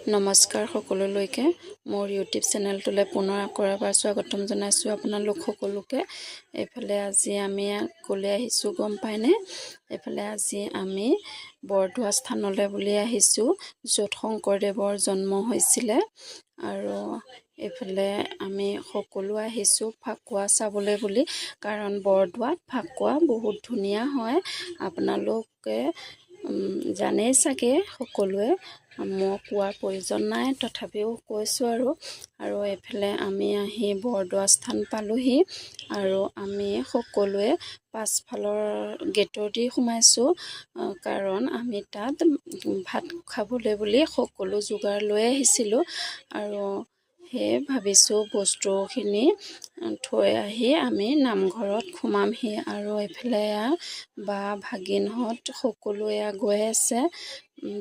নমস্কাৰ সকলোলৈকে মোৰ ইউটিউব চেনেলটোলৈ পুনৰ আকৌ এবাৰ স্বাগতম জনাইছোঁ আপোনালোক সকলোকে। এইফালে আজি আমি ক'লৈ আহিছোঁ গম পায়নে? এইফালে আজি আমি বৰদোৱা স্থানলৈ বুলি আহিছোঁ, য'ত শংকৰদেৱৰ জন্ম হৈছিলে। আৰু এইফালে আমি সকলো আহিছোঁ ফাকুৱা চাবলৈ বুলি, কাৰণ বৰদোৱাত ফাকুৱা বহুত ধুনীয়া হয়। আপোনালোকে জানেই চাগে সকলোৱে, মই কোৱাৰ প্ৰয়োজন নাই, তথাপিও কৈছোঁ আৰু এইফালে আমি আহি বৰদোৱা স্থান পালোহি আৰু আমি সকলোৱে পাছফালৰ গেটৰ দি সোমাইছোঁ, কাৰণ আমি তাত ভাত খাবলৈ বুলি সকলো যোগাৰ লৈ আহিছিলোঁ। আৰু সেয়ে ভাবিছোঁ বস্তুখিনি থৈ আহি আমি নামঘৰত সোমামহি। আৰু এইফালে বা ভাগিনহঁত সকলোৱে গৈ আছে,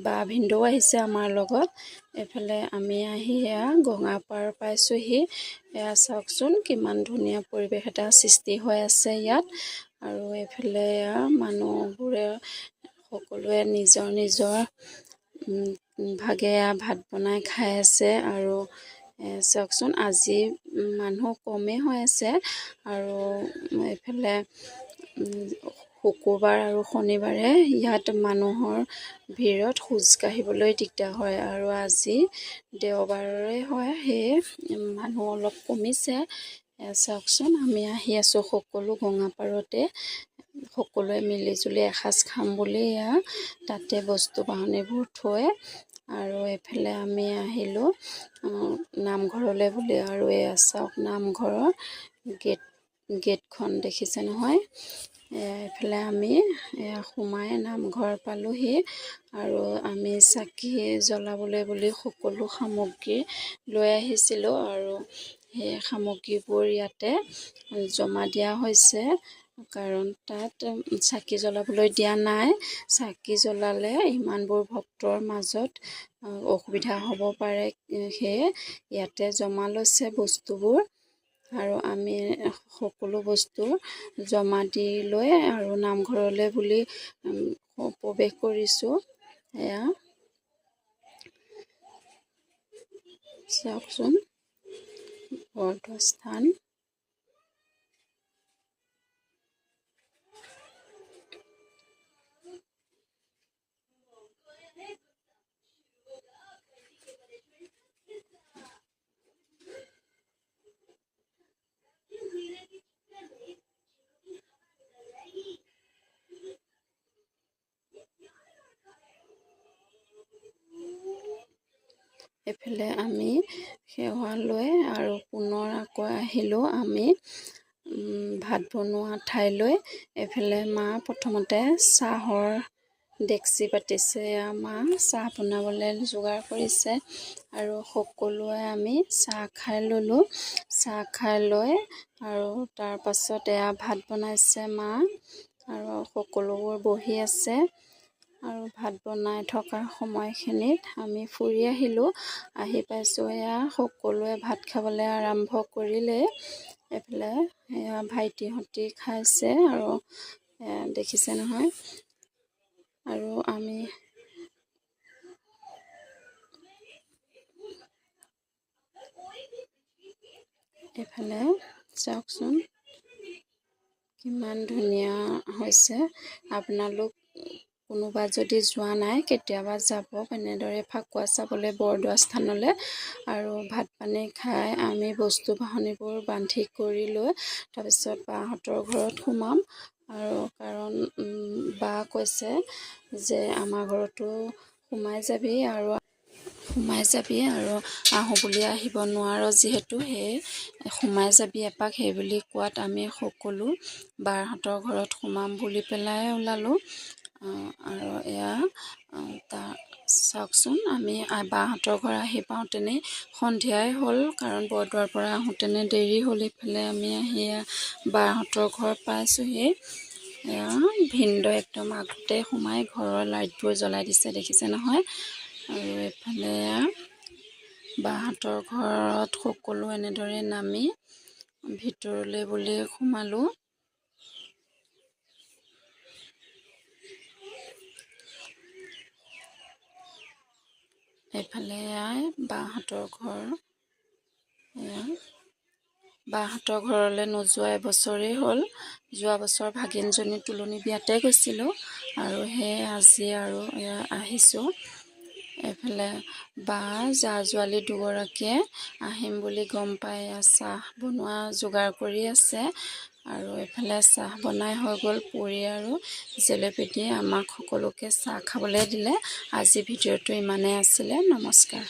বা ভিনদেউ আহিছে আমাৰ লগত। এইফালে আমি আহি গঙাপাৰ পাইছোঁহি। চাওকচোন কিমান ধুনীয়া পৰিৱেশ এটা সৃষ্টি হৈ আছে ইয়াত। আৰু এইফালে মানুহবোৰে সকলোৱে নিজৰ নিজৰ ভাগে ভাত বনাই খাই আছে। আৰু চাওকচোন আজি মানুহ কমেই হৈ আছে। আৰু এইফালে শুকুৰবাৰ আৰু শনিবাৰে ইয়াত মানুহৰ ভিৰত খোজ কাঢ়িবলৈ দিগদাৰ হয়, আৰু আজি দেওবাৰৰে হয়, সেয়ে মানুহ অলপ কমিছে। চাওকচোন আমি আহি আছোঁ সকলো গঙাপাৰতে, সকলোৱে মিলি জুলি এসাঁজ খাম বুলি তাতে বস্তু বাহনিবোৰ থৈ। আৰু এইফালে আমি আহিলোঁ নামঘৰলৈ বুলি। আৰু চাওক নামঘৰৰ গেটখন দেখিছে নহয়। এইফালে আমি সোমাই নামঘৰ পালোহি। আৰু আমি চাকি জ্বলাবলৈ বুলি সকলো সামগ্ৰী লৈ আহিছিলোঁ, আৰু সেই সামগ্ৰীবোৰ ইয়াতে জমা দিয়া হৈছে, কাৰণ তাত চাকি জ্বলাবলৈ দিয়া নাই। চাকি জ্বলালে ইমানবোৰ ভক্তৰ মাজত অসুবিধা হ'ব পাৰে, সেয়ে ইয়াতে জমা লৈছে বস্তুবোৰ। আৰু আমি সকলো বস্তু জমা দি লৈ আৰু নামঘৰলৈ বুলি প্ৰৱেশ কৰিছোঁ। এয়া চাওকচোন বৰদোৱা স্থান। এইফালে আমি সেৱা লৈ আৰু পুনৰ আকৌ আহিলোঁ আমি ভাত বনোৱা ঠাইলৈ। এইফালে মা প্ৰথমতে চাহৰ ডেক্সি পাতিছে, মা চাহ বনাবলৈ যোগাৰ কৰিছে। আৰু সকলোৱে আমি চাহ খাই ল'লোঁ। চাহ খাই লৈ আৰু তাৰ পাছত ভাত বনাইছে মা, আৰু সকলোবোৰ বহি আছে। আৰু ভাত বনাই থকা সময়খিনিত আমি ফুৰি আহিলোঁ। আহি পাইছোঁ সকলোৱে ভাত খাবলৈ আৰম্ভ কৰিলে। এইফালে ভাইটিহঁতে খাইছে, আৰু দেখিছে নহয়। আৰু আমি এইফালে চাওকচোন কিমান ধুনীয়া হৈছে। আপোনালোক কোনোবা যদি যোৱা নাই, কেতিয়াবা যাব এনেদৰে ফাকুৱা চাবলৈ বৰদোৱা স্থানলৈ। আৰু ভাত পানী খাই আমি বস্তু বাহনিবোৰ বান্ধি কৰি লৈ তাৰপিছত বাহঁতৰ ঘৰত সোমাম। আৰু কাৰণ বা কৈছে যে আমাৰ ঘৰতো সোমাই যাবি আৰু আহোঁ বুলি আহিব নোৱাৰ, যিহেতু সেই সোমাই যাবি এপাক, সেই বুলি কোৱাত আমি সকলো বাহঁতৰ ঘৰত সোমাম বুলি পেলাই ওলালোঁ। আৰু তাৰ চাওকচোন আমি বাহঁতৰ ঘৰ আহি পাওঁতেনে সন্ধিয়াই হ'ল, কাৰণ বৰদোৱাৰ পৰা আহোঁতেনে দেৰি হ'ল। ইফালে আমি আহি বাহঁতৰ ঘৰ পাইছোঁহি। ভিনদেউ একদম আগতে সোমাই ঘৰৰ লাইটবোৰ জ্বলাই দিছে, দেখিছে নহয়। আৰু এইফালে বাহঁতৰ ঘৰত সকলো এনেদৰে নামি ভিতৰলৈ বুলি সোমালোঁ। এইফালে বাহঁতৰ ঘৰ। বাহঁতৰ ঘৰলৈ নোযোৱা এবছৰেই হ'ল। যোৱা বছৰ ভাগিনজনী তুলনি বিয়াতে গৈছিলোঁ আৰু আজি আৰু আহিছোঁ। এইফালে বা জা-জোৱালী দুগৰাকীয়ে আহিম বুলি গম পাই চাহ বনোৱা যোগাৰ কৰি আছে আৰু এইফালে চাহ বনাই হৈ গ'ল। পুৰি আৰু জেলেপি দি আমাক সকলোকে চাহ খাবলৈ দিলে। আজি ভিডিঅ'টো ইমানেই আছিলে। নমস্কাৰ।